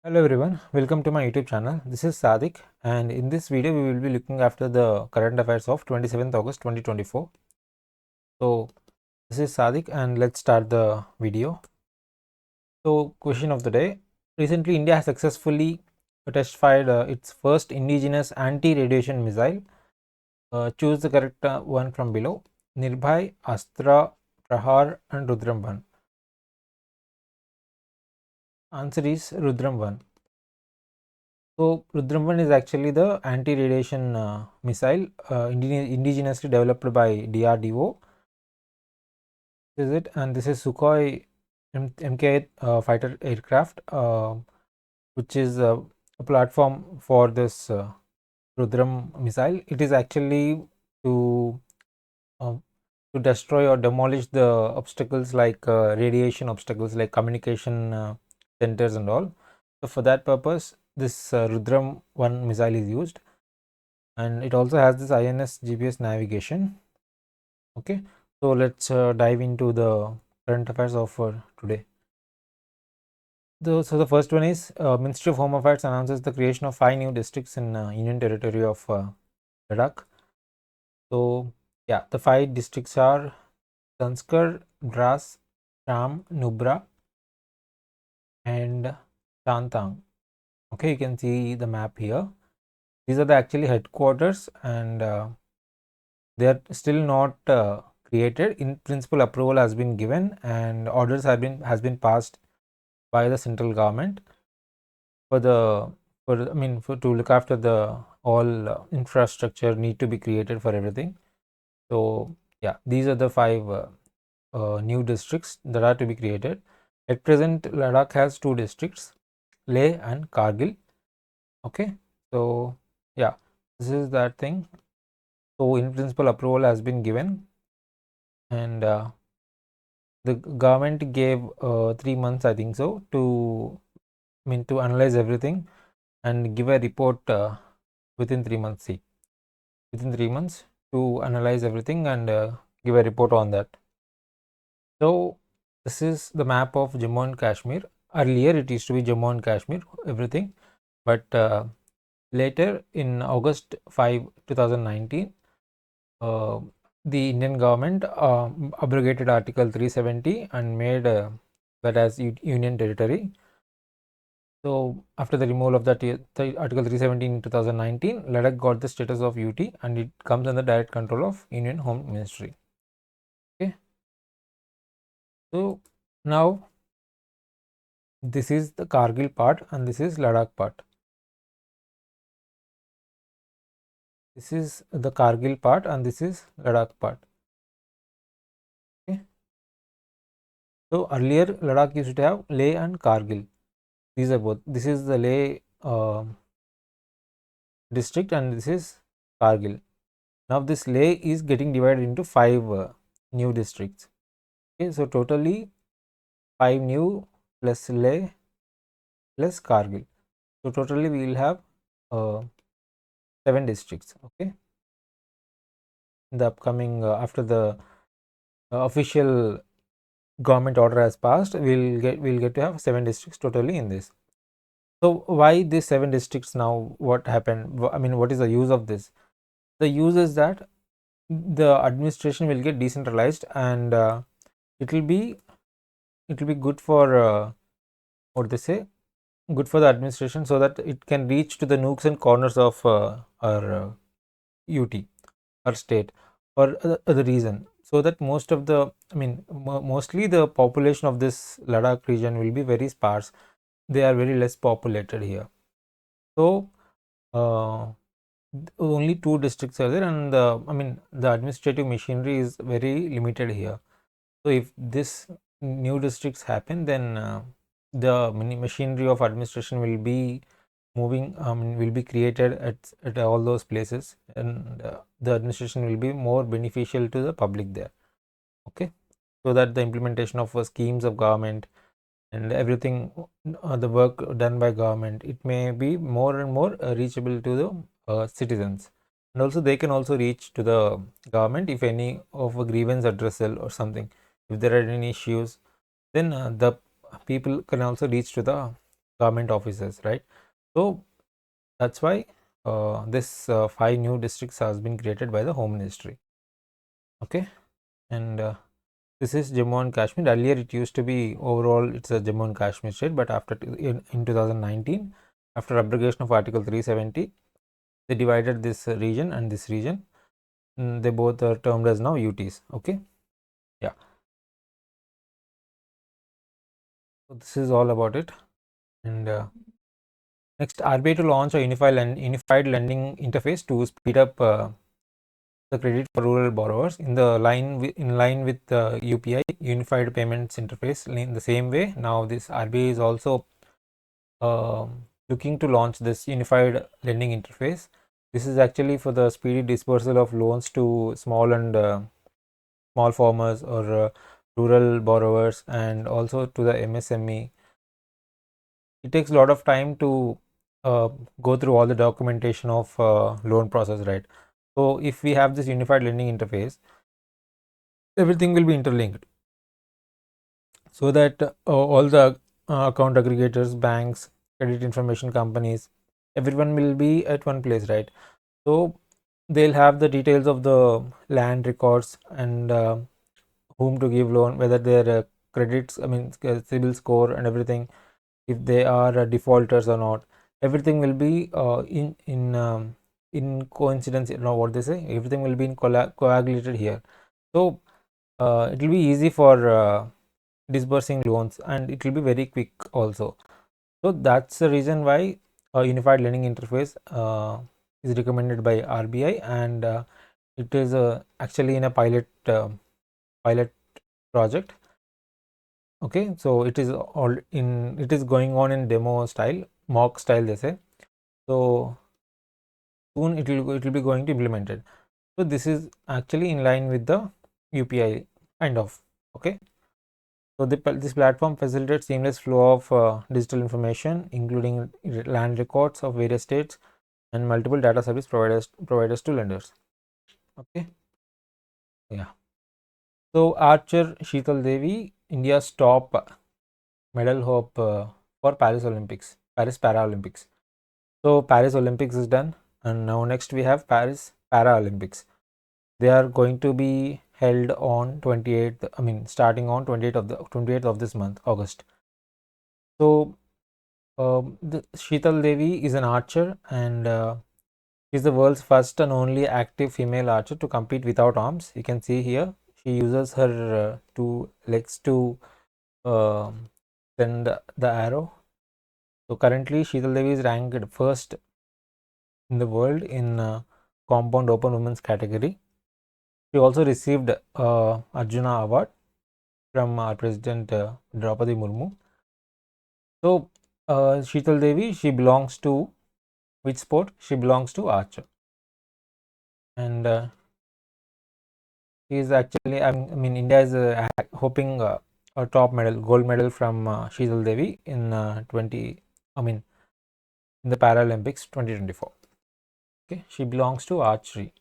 Hello everyone, welcome to my YouTube channel. This is Sadique, and in this video we will be looking after the current affairs of 27th August 2024. So this is Sadique and let's start the video. So question of the day. Recently India has successfully test fired its first indigenous anti-radiation missile. Choose the correct one from below. Nirbhay, Astra, Prahar and Rudram 1. Answer is Rudram 1. So Rudram 1 is actually the anti-radiation missile indigenously developed by DRDO. This is it, and this is Sukhoi MK fighter aircraft, which is a platform for this Rudram missile. It is actually to uh, to destroy or demolish the obstacles like radiation obstacles like communication centers and all. So for that purpose, this Rudram 1 missile is used, and it also has this INS GPS navigation. Okay, so let's dive into the current affairs of today. So the first one is Ministry of Home Affairs announces the creation of 5 new districts in Union Territory of Ladakh. So yeah, the 5 districts are Zanskar, Dras, Ram, Nubra and Chantang. Okay, you can see the map here. These are the actually headquarters, and they are still not created. In principle, approval has been given and orders has been passed by the central government for the for to look after the all infrastructure need to be created for everything. So yeah, these are the 5 new districts that are to be created. At present, Ladakh has 2 districts, Leh and Kargil. Okay, so yeah, this is that thing. So in principle, approval has been given, and the government gave 3 months, I think so, to to analyze everything and give a report within 3 months. See, within 3 months to analyze everything and give a report on that. So this is the map of Jammu and Kashmir. Earlier it used to be Jammu and Kashmir, everything, but later in August 5, 2019, the Indian government abrogated Article 370 and made that as Union Territory. So after the removal of that Article 317 in 2019, Ladakh got the status of UT and it comes under direct control of Union Home Ministry. Okay. So now this is the Kargil part and this is Ladakh part. This is the Kargil part and this is Ladakh part. Okay. So earlier Ladakh used to have Leh and Kargil. These are both. This is the Leh district and this is Kargil. Now this Leh is getting divided into 5 new districts. Okay, so totally 5 new plus Leh plus Kargil. So totally we will have 7 districts. Okay, in the upcoming after the official government order has passed, we'll get to have 7 districts totally in this. So why these 7 districts now? What happened? I mean, what is the use of this? The use is that the administration will get decentralized and it will be good for what they say, good for the administration, so that it can reach to the nooks and corners of our UT, our state, or other reason, so that most of the mostly the population of this Ladakh region will be very sparse. They are very less populated here. So only 2 districts are there, and the administrative machinery is very limited here. So if this new districts happen, then the machinery of administration will be moving, will be created at all those places, and the administration will be more beneficial to the public there. Okay, so that the implementation of schemes of government and everything, the work done by government, it may be more and more reachable to the citizens, and also they can also reach to the government if any of a grievance addressal or something. If there are any issues, then the people can also reach to the government offices, right? So that's why this 5 new districts has been created by the Home Ministry. Okay, and this is Jammu and Kashmir. Earlier it used to be overall it's a Jammu and Kashmir state, but after in 2019, after abrogation of Article 370, they divided this region and this region. They both are termed as now UTs. Okay, yeah. So this is all about it. And next, RBI to launch a unified lending interface to speed up the credit for rural borrowers in line with the UPI Unified Payments Interface. In the same way, now this RBI is also looking to launch this unified lending interface. This is actually for the speedy dispersal of loans to small and small farmers or rural borrowers, and also to the MSME. It takes a lot of time to go through all the documentation of loan process, right? So if we have this unified lending interface, everything will be interlinked, so that all the account aggregators, banks, credit information companies, everyone will be at one place, right? So they'll have the details of the land records and whom to give loan, whether their credits, I mean CIBIL score and everything, if they are defaulters or not. Everything will be in coincidence, you know what they say, everything will be in coagulated here. So it will be easy for disbursing loans, and it will be very quick also. So that's the reason why a unified lending interface is recommended by RBI, and it is actually in a pilot project. Okay, so it is going on in demo style, mock style they say. So soon it will be going to implemented. So this is actually in line with the UPI kind of. Okay, so this platform facilitates seamless flow of digital information, including land records of various states and multiple data service providers to lenders. Okay, yeah. So archer Sheetal Devi, India's top medal hope for Paris Paralympics. So Paris Olympics is done, and now next we have Paris Paralympics. They are going to be held on 28th, I mean starting on 28th of this month, August. So the Sheetal Devi is an archer, and she's the world's first and only active female archer to compete without arms. You can see here she uses her two legs to send the arrow. So currently Sheetal Devi is ranked first in the world in compound open women's category. She also received Arjuna Award from our President Draupadi Murmu. So Sheetal Devi, she belongs to which sport? She belongs to archer, and she is actually, I mean India is hoping a top medal, gold medal from Sheetal Devi in in the Paralympics 2024. Okay, she belongs to archery.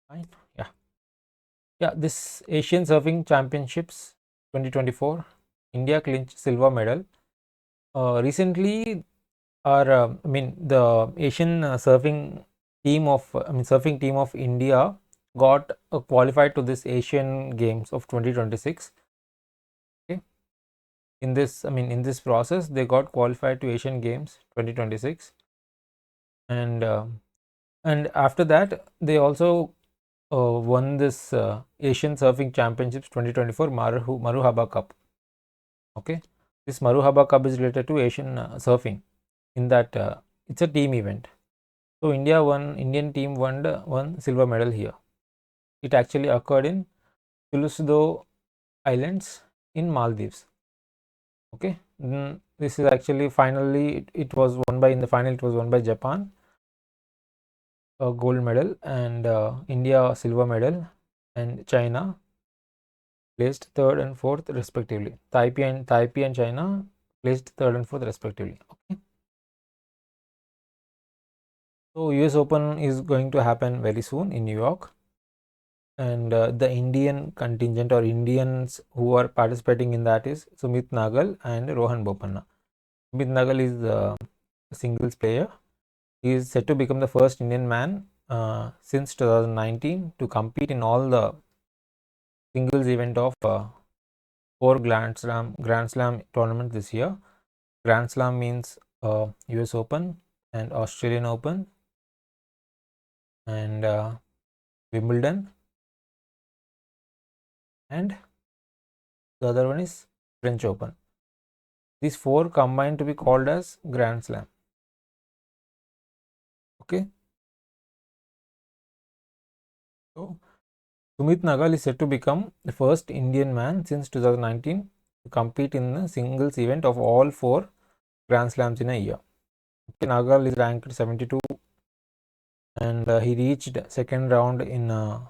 Fine. Yeah, this Asian Surfing Championships 2024, India clinched silver medal. Recently, the Asian surfing team of India got qualified to this Asian Games of 2026. Okay, in this process, they got qualified to Asian Games 2026, and after that, they also won this Asian Surfing Championships 2024 Maruhaba Cup. Okay, this Maruhaba Cup is related to Asian surfing. In that, it's a team event. So Indian team won silver medal here. It actually occurred in Tulusudo Islands in Maldives. Okay, this is actually finally it was won by, in the final it was won by Japan, a gold medal, and India silver medal, and China placed third and fourth respectively. Taipei and China placed third and fourth respectively. Okay. So US Open is going to happen very soon in New York. and the Indian contingent or Indians who are participating in that is Sumit Nagal and Rohan Bopanna. Sumit Nagal is a singles player. He is said to become the first Indian man since 2019 to compete in all the singles event of 4 Grand Slam tournament this year. Grand Slam means US Open and Australian Open and Wimbledon, and the other one is French Open. These 4 combined to be called as Grand Slam. Okay. So Sumit Nagal is said to become the first Indian man since 2019 to compete in the singles event of all 4 Grand Slams in a year. Okay, Nagal is ranked 72 and he reached second round in the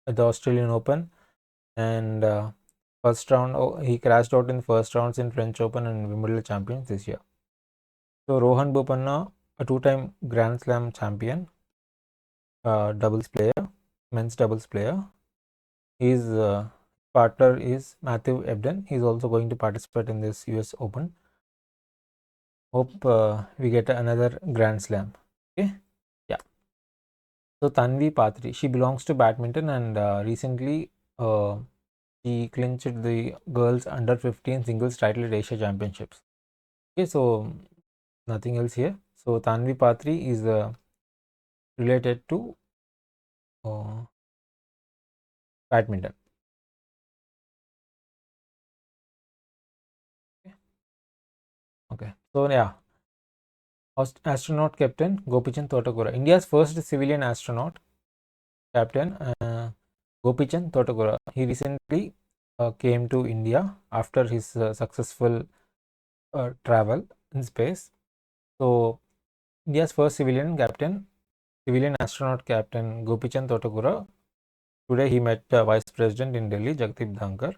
Australian Open, and first round he crashed out in the first rounds in French Open and Wimbledon champions this year. So Rohan Bopanna, a 2-time Grand Slam champion, doubles player, men's doubles player. His partner is Matthew Ebden. He is also going to participate in this US Open. Hope we get another Grand Slam. Okay, yeah. So Tanvi Patri, she belongs to badminton, and recently she clinched the girls under 15 singles title at Asia Championships. Okay, so nothing else here. So Tanvi Patri is related to badminton. Okay, so yeah, astronaut captain Gopichand Totagura, India's first civilian astronaut captain Gopichand Totagura. He recently came to India after his successful travel in space. So India's first civilian astronaut captain Gopichand Totagura. Today he met Vice President in Delhi, Jagdeep Dhankar.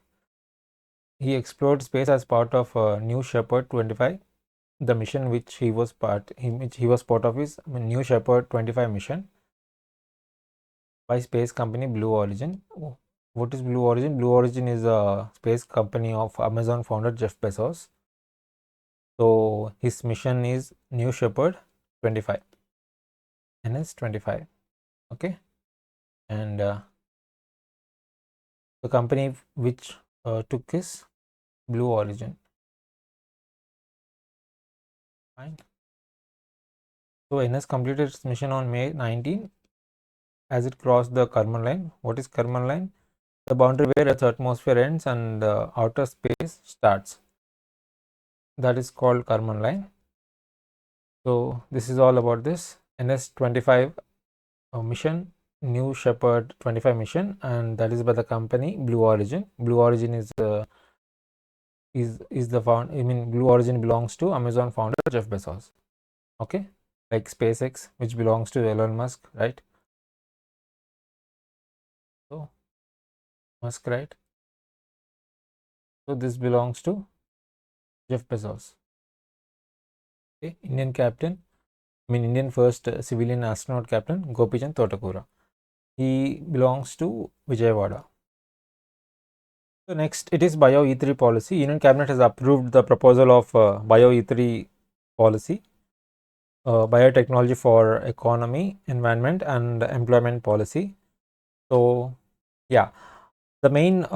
He explored space as part of New Shepard 25, the mission which he was part of is New Shepard 25 mission by space company Blue Origin. What is Blue Origin? Blue Origin is a space company of Amazon founder Jeff Bezos. So his mission is New Shepard 25, NS25. Okay, and the company which took is Blue Origin. Fine. So NS completed its mission on May 19 as it crossed the Karman line. What is Karman line? The boundary where Earth's atmosphere ends and outer space starts. That is called Karman line. So this is all about this NS25 mission, New Shepard 25 mission, and that is by the company Blue Origin. Blue Origin is the Blue Origin belongs to Amazon founder Jeff Bezos. Okay, like SpaceX, which belongs to Elon Musk, right? So Musk, right? So this belongs to Jeff Bezos. Okay, Indian captain, Indian first civilian astronaut captain Gopichand Totagura. He belongs to Vijayawada. So next, it is Bio E3 policy. Union Cabinet has approved the proposal of Bio E3 policy, biotechnology for economy, environment, and employment policy. So yeah, the main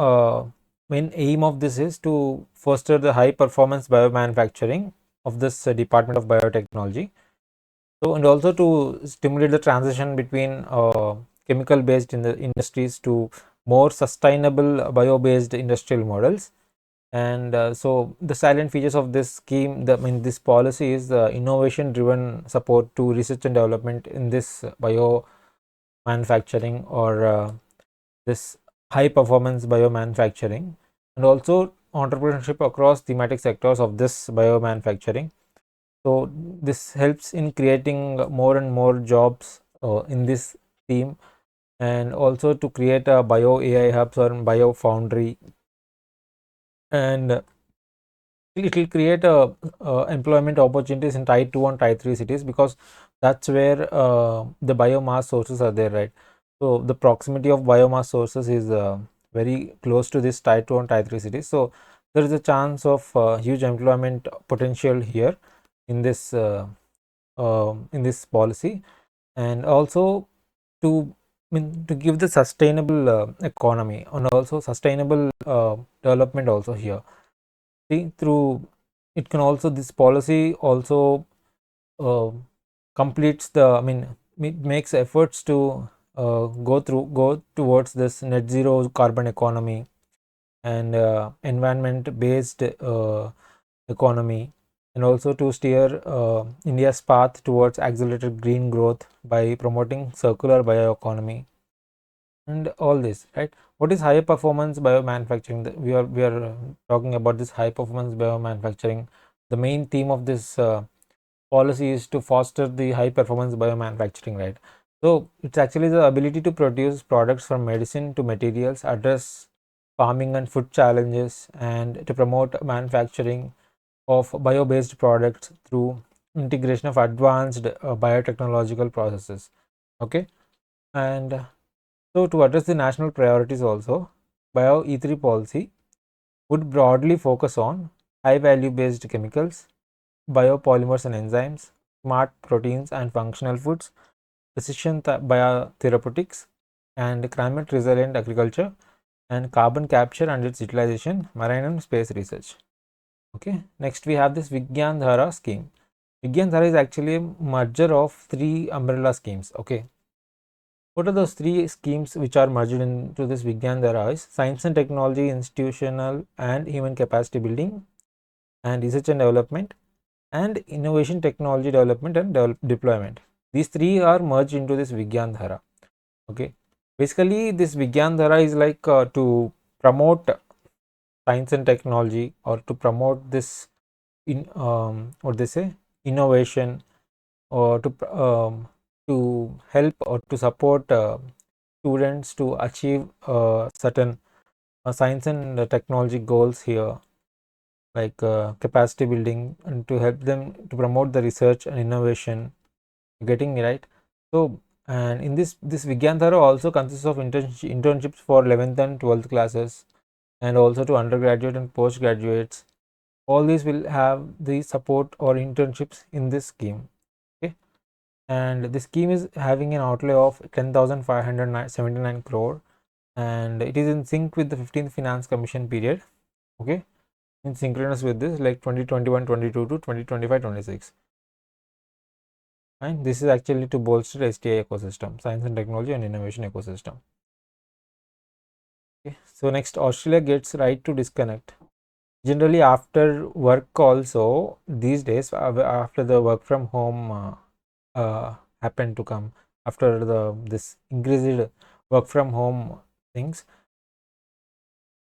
aim of this is to foster the high performance biomanufacturing of this Department of Biotechnology. So, and also to stimulate the transition between chemical based in the industries to more sustainable bio based industrial models. And so the silent features of this scheme, this policy is innovation driven support to research and development in this bio manufacturing or this high performance bio manufacturing, and also entrepreneurship across thematic sectors of this bio manufacturing. So this helps in creating more and more jobs in this team, and also to create a bio AI hubs or bio foundry, and it will create employment opportunities in Tier 2 and Tier 3 cities, because that's where the biomass sources are there, right? So the proximity of biomass sources is very close to this Tier 2 and Tier 3 cities. So there is a chance of huge employment potential here in this policy, and also to to give the sustainable economy and also sustainable development also here. See, through it can also, this policy also uh, completes the, it makes efforts to go towards this net zero carbon economy and environment based economy, and also to steer India's path towards accelerated green growth by promoting circular bioeconomy and all this, right? What is high performance biomanufacturing? We are talking about this high performance biomanufacturing. The main theme of this policy is to foster the high performance biomanufacturing, right? So it's actually the ability to produce products from medicine to materials, address farming and food challenges, and to promote manufacturing of bio-based products through integration of advanced biotechnological processes. Okay, and so to address the national priorities also, bio E3 policy would broadly focus on high value based chemicals, biopolymers and enzymes, smart proteins and functional foods, precision biotherapeutics, and climate resilient agriculture, and carbon capture and its utilization, marine and space research. Okay, next we have this Vigyan Dhara scheme. Vigyan Dhara is actually a merger of three umbrella schemes. Okay, what are those three schemes which are merged into this Vigyan Dhara? Is science and technology, institutional and human capacity building, and research and development, and innovation, technology development and deployment. These three are merged into this Vigyan Dhara. Okay, basically this Vigyan Dhara is like to promote science and technology, or to promote this in what they say, innovation, or to help or to support students to achieve certain science and technology goals here, like capacity building, and to help them to promote the research and innovation. Getting me right? So, and in this Vigyantara also consists of internships for 11th and 12th classes, and also to undergraduate and postgraduates. All these will have the support or internships in this scheme. Okay, and the scheme is having an outlay of 10,579 crore, and it is in sync with the 15th Finance Commission period. Okay, in synchronous with this, like 2021-22 to 2025-26. And this is actually to bolster STI ecosystem, science and technology and innovation ecosystem. Okay, so next, Australia gets right to disconnect. Generally after work also these days, after the work from home happened to come, after this increased work from home things,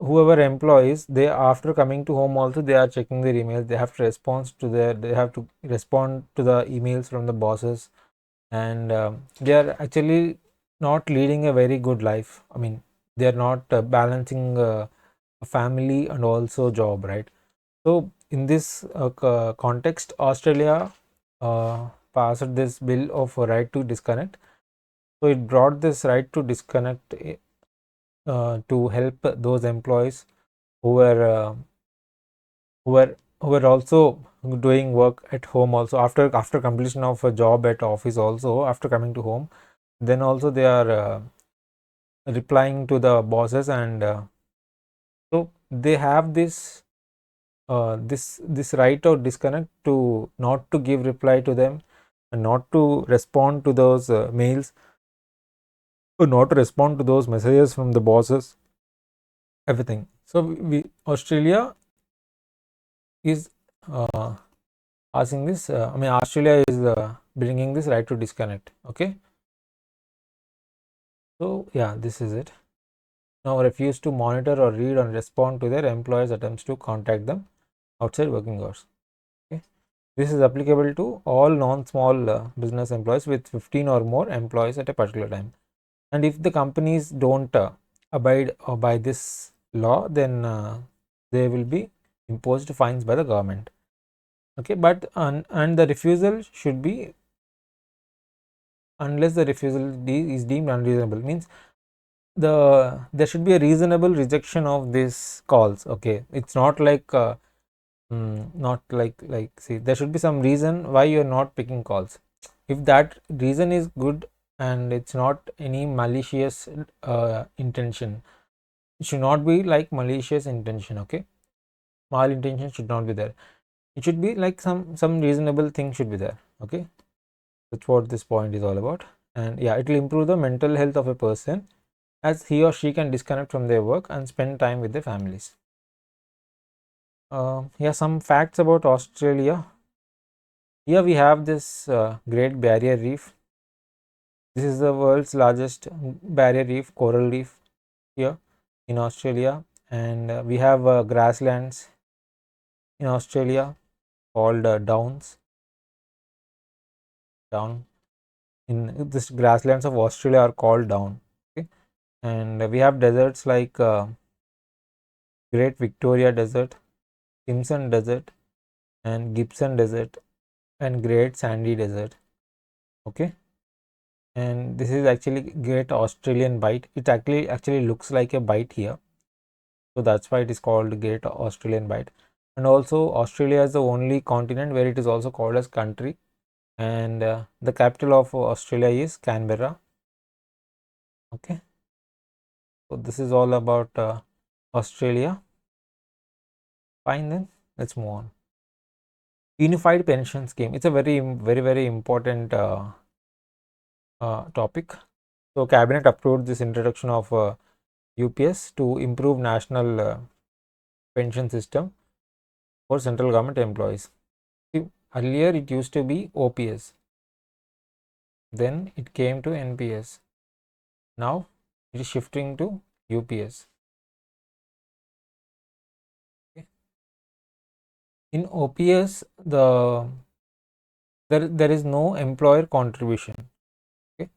whoever employees, they after coming to home also they are checking their emails. They have to respond to the emails from the bosses, and they are actually not leading a very good life. They are not balancing a family and also job, right? So in this context, Australia passed this bill of right to disconnect. So it brought this right to disconnect to help those employees who were also doing work at home also, after completion of a job at office, also after coming to home, then also they are replying to the bosses, and so they have this right of disconnect, to not to give reply to them, and not to respond to those mails, or not to respond to those messages from the bosses, everything. So Australia is uh, asking this, Australia is bringing this right to disconnect. Okay, so yeah, this is it. Now refuse to monitor or read or respond to their employers' attempts to contact them outside working hours. Okay, this is applicable to all non-small business employees with 15 or more employees at a particular time. And if the companies don't abide by this law, then they will be imposed fines by the government. Okay, but and the refusal should be unless the refusal is deemed unreasonable. Means there should be a reasonable rejection of these calls. Okay, it's not like not like see, there should be some reason why you are not picking calls. If that reason is good and it's not any malicious intention, it should not be like malicious intention. Okay, mal intention should not be there. It should be like some reasonable thing should be there. Okay, that's what this point is all about. And yeah, it will improve the mental health of a person, as he or she can disconnect from their work and spend time with their families. Yeah, some facts about Australia. Here we have this Great Barrier Reef. This is the world's largest barrier reef, coral reef here in Australia. And we have grasslands in Australia called downs. Down in this grasslands of Australia are called down. Okay, and we have deserts like Great Victoria Desert, Simpson Desert, and Gibson Desert, and Great Sandy Desert. Okay, and this is actually Great Australian Bight. It actually looks like a bite here, so that's why it is called Great Australian Bight. And also Australia is the only continent where it is also called as country, and the capital of Australia is Canberra. Okay, so this is all about Australia. Fine, then let's move on. Unified pension scheme. It's a very important topic. So cabinet approved this introduction of UPS to improve national pension system for central government employees. See, earlier it used to be OPS, then it came to NPS, now it is shifting to UPS. Okay. In OPS, there is no employer contribution. Okay.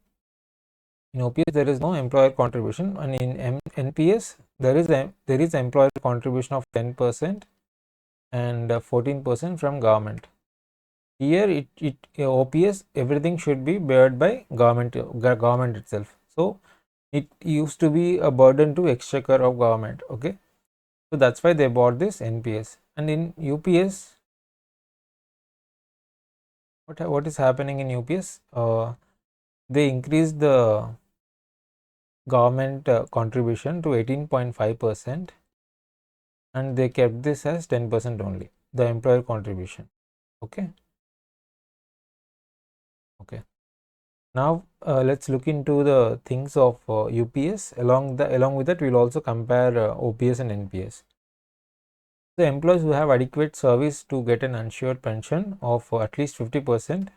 In OPS there is no employer contribution, and in NPS there is employer contribution of 10% and 14% from government. Here OPS, everything should be bared by government itself. So it used to be a burden to exchequer of government. Okay, so that's why they bought this NPS. And in UPS, what is happening in UPS? They increased the government contribution to 18.5%, and they kept this as 10% only, the employer contribution. Okay. Okay. Now let's look into the things of UPS. Along with that, we'll also compare OPS and NPS. The employees who have adequate service to get an assured pension of at least 50%.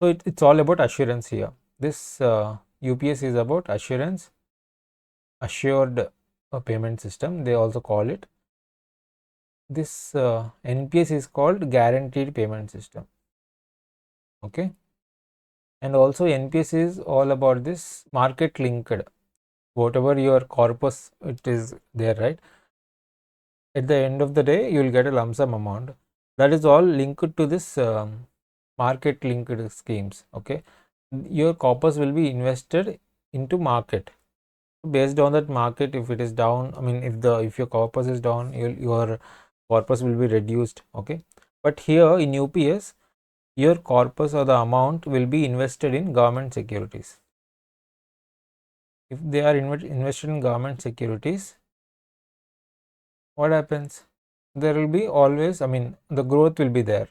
So it's all about assurance here. This UPS is about assurance, assured payment system, they also call it. This NPS is called guaranteed payment system. Okay, and also NPS is all about this market linked. Whatever your corpus it is there, right? At the end of the day, you will get a lump sum amount. That is all linked to this market linked schemes. Okay, your corpus will be invested into market. Based on that market, if it is down, I mean, if your corpus is down, your corpus will be reduced. Okay, but here in UPS, your corpus or the amount will be invested in government securities. If they are invested in government securities, what happens? There will be always, I mean, the growth will be there.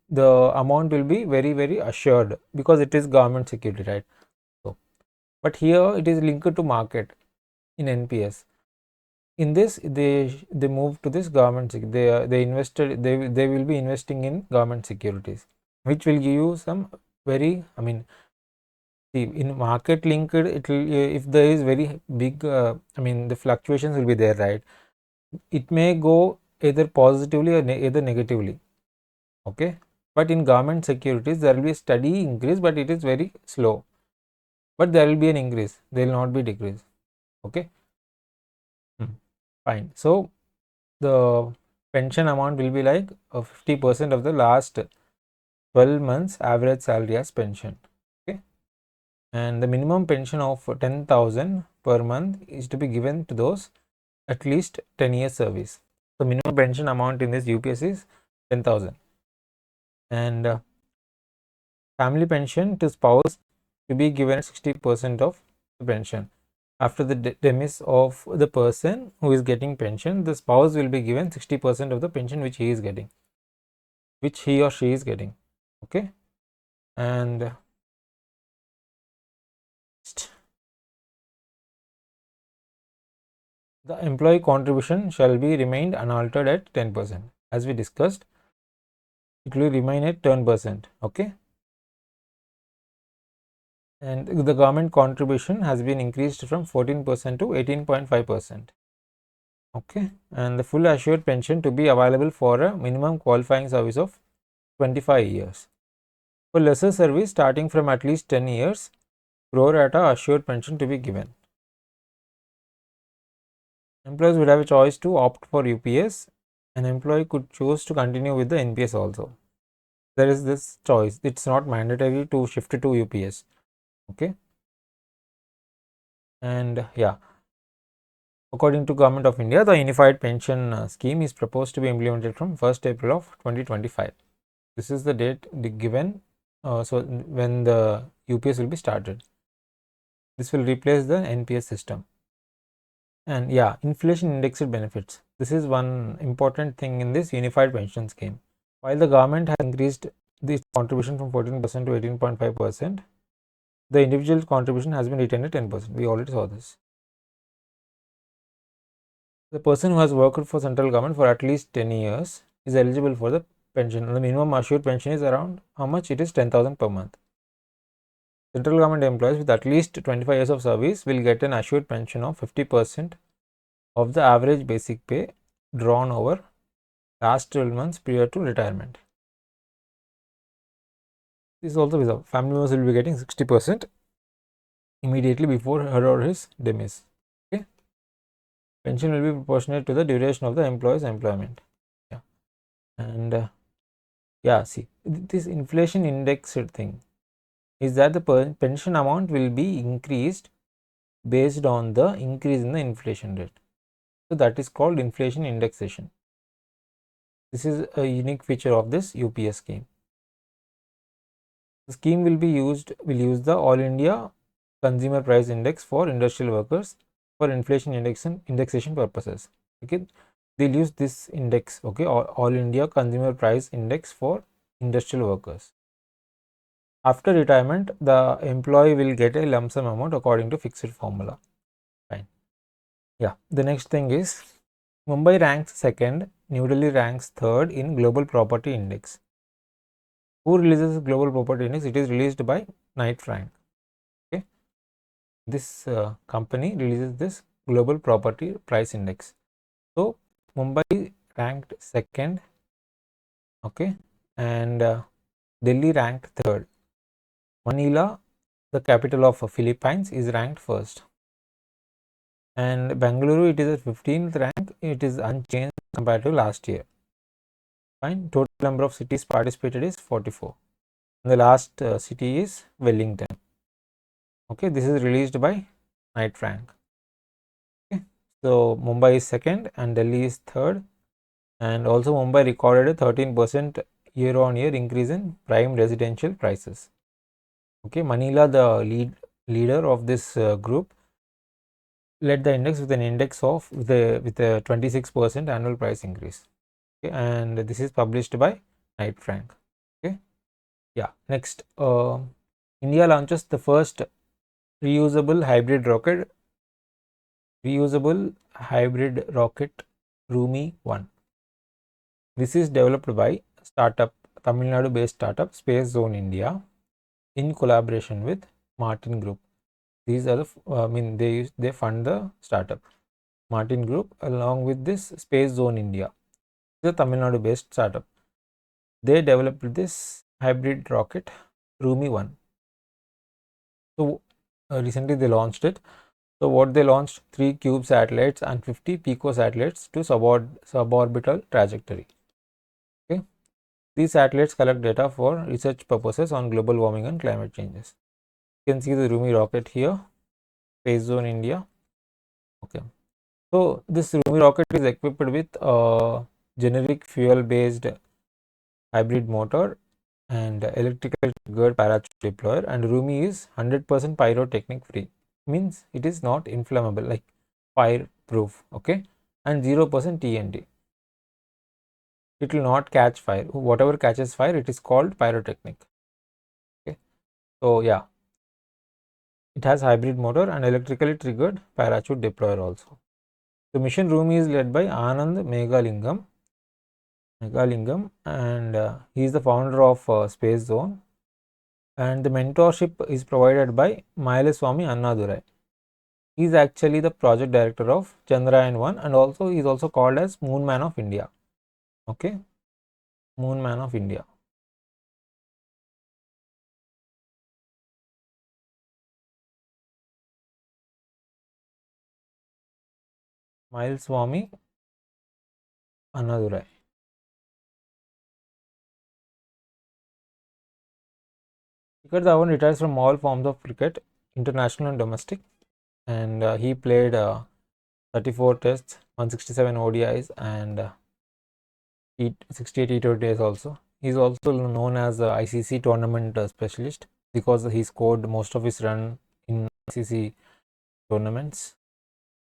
The amount will be very assured because it is government security, right? So, but here it is linked to market in NPS. In this, they move to this government. They invested. They will be investing in government securities, which will give you some very. I mean, see, in market linked, it will, if there is very big. I mean, the fluctuations will be there, right? It may go either positively or either negatively. Okay, but in government securities there will be a steady increase, but it is very slow. But there will be an increase. There will not be decrease. Okay. Fine. So the pension amount will be like 50% of the last 12 months average salary as pension. Okay, and the minimum pension of 10,000 per month is to be given to those at least 10 years service. So minimum pension amount in this UPSC is 10,000. And family pension to spouse to be given 60% of the pension. After the demise of the person who is getting pension, the spouse will be given 60% of the pension which he is getting, which he or she is getting. Okay, and the employee contribution shall be remained unaltered at 10%. As we discussed, it will remain at 10%. Okay, and the government contribution has been increased from 14% to 18.5%. Okay, and the full assured pension to be available for a minimum qualifying service of 25 years. For lesser service starting from at least 10 years, pro rata assured pension to be given. Employees would have a choice to opt for UPS. An employee could choose to continue with the NPS also. There is this choice. It's not mandatory to shift to UPS. Okay, and yeah, according to Government of India, the Unified Pension Scheme is proposed to be implemented from 1st April of 2025. This is the date given, so when the UPS will be started. This will replace the NPS system. And yeah, inflation indexed benefits. This is one important thing in this Unified Pension Scheme. While the government has increased this contribution from 14% to 18.5%, the individual contribution has been retained at 10%. We already saw this. The person who has worked for central government for at least 10 years is eligible for the pension. The minimum assured pension is around how much? It is 10,000 per month. Central government employees with at least 25 years of service will get an assured pension of 50% of the average basic pay drawn over last 12 months prior to retirement. This is also without family members will be getting 60% immediately before her or his demise. Okay, pension will be proportionate to the duration of the employee's employment. Yeah, and yeah, see, this inflation indexed thing is that the pension amount will be increased based on the increase in the inflation rate. So that is called inflation indexation. This is a unique feature of this UPS scheme. The scheme will use the All India Consumer Price Index for industrial workers for inflation indexation purposes. Okay, they'll use this index. Okay, All India Consumer Price Index for industrial workers. After retirement, the employee will get a lump sum amount according to fixed formula. Fine. Yeah, the next thing is Mumbai ranks second, New Delhi ranks third in Global Property Index. Who releases Global Property Index? It is released by Knight Frank. Okay, this company releases this Global Property Price Index. So Mumbai ranked second. Okay, and Delhi ranked third. Manila, the capital of Philippines, is ranked first. And Bangalore, it is at 15th rank. It is unchanged compared to last year. Fine. Total number of cities participated is 44. And the last city is Wellington. Okay, this is released by Knight Frank. Okay, so Mumbai is second and Delhi is third. And also Mumbai recorded a 13% year-on-year increase in prime residential prices. Okay, Manila, the leader of this group, led the index with an index of with a 26% annual price increase. Okay, and this is published by Knight Frank. Okay, yeah. Next, India launches the first reusable hybrid rocket Rumi 1. This is developed by Tamil Nadu based startup Space Zone India in collaboration with Martin Group. These are the they fund the startup. Martin Group along with this Space Zone India, the Tamil Nadu based startup. They developed this hybrid rocket Rumi 1. So recently they launched it. So what they launched 3 cube satellites and 50 pico satellites to suborbital trajectory. Okay, These satellites collect data for research purposes on global warming and climate changes. You can see the Rumi rocket here, Space Zone India. Okay. So this Rumi rocket is equipped with a generic fuel-based hybrid motor and electrical triggered parachute deployer, and Rumi is 100% pyrotechnic free. Means it is not inflammable, like fire proof, okay, and 0% TNT. It will not catch fire. Whatever catches fire, it is called pyrotechnic. Okay. So yeah, it has hybrid motor and electrically triggered parachute deployer also. The mission Rumi is led by Anand Megalingam, and he is the founder of Space Zone, and the mentorship is provided by Mailaswamy Annadurai. He is actually the project director of Chandrayaan-1, and also he is also called as Moon Man of India. Okay, Moon Man of India. Mailaswamy Annadurai. Shikhar Dhawan retires from all forms of cricket, international and domestic, and he played 34 tests, 167 ODIs, and 68 T20s also. He is also known as the ICC tournament specialist because he scored most of his run in ICC tournaments,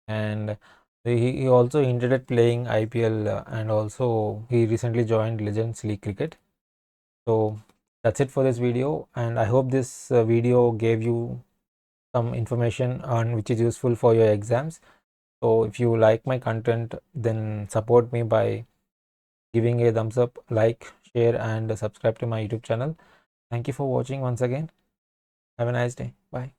and he also hinted at playing IPL, and also he recently joined Legends League Cricket. So that's it for this video, and I hope this video gave you some information on which is useful for your exams. So if you like my content, then support me by giving a thumbs up, like, share, and subscribe to my YouTube channel. Thank you for watching once again. Have a nice day. Bye.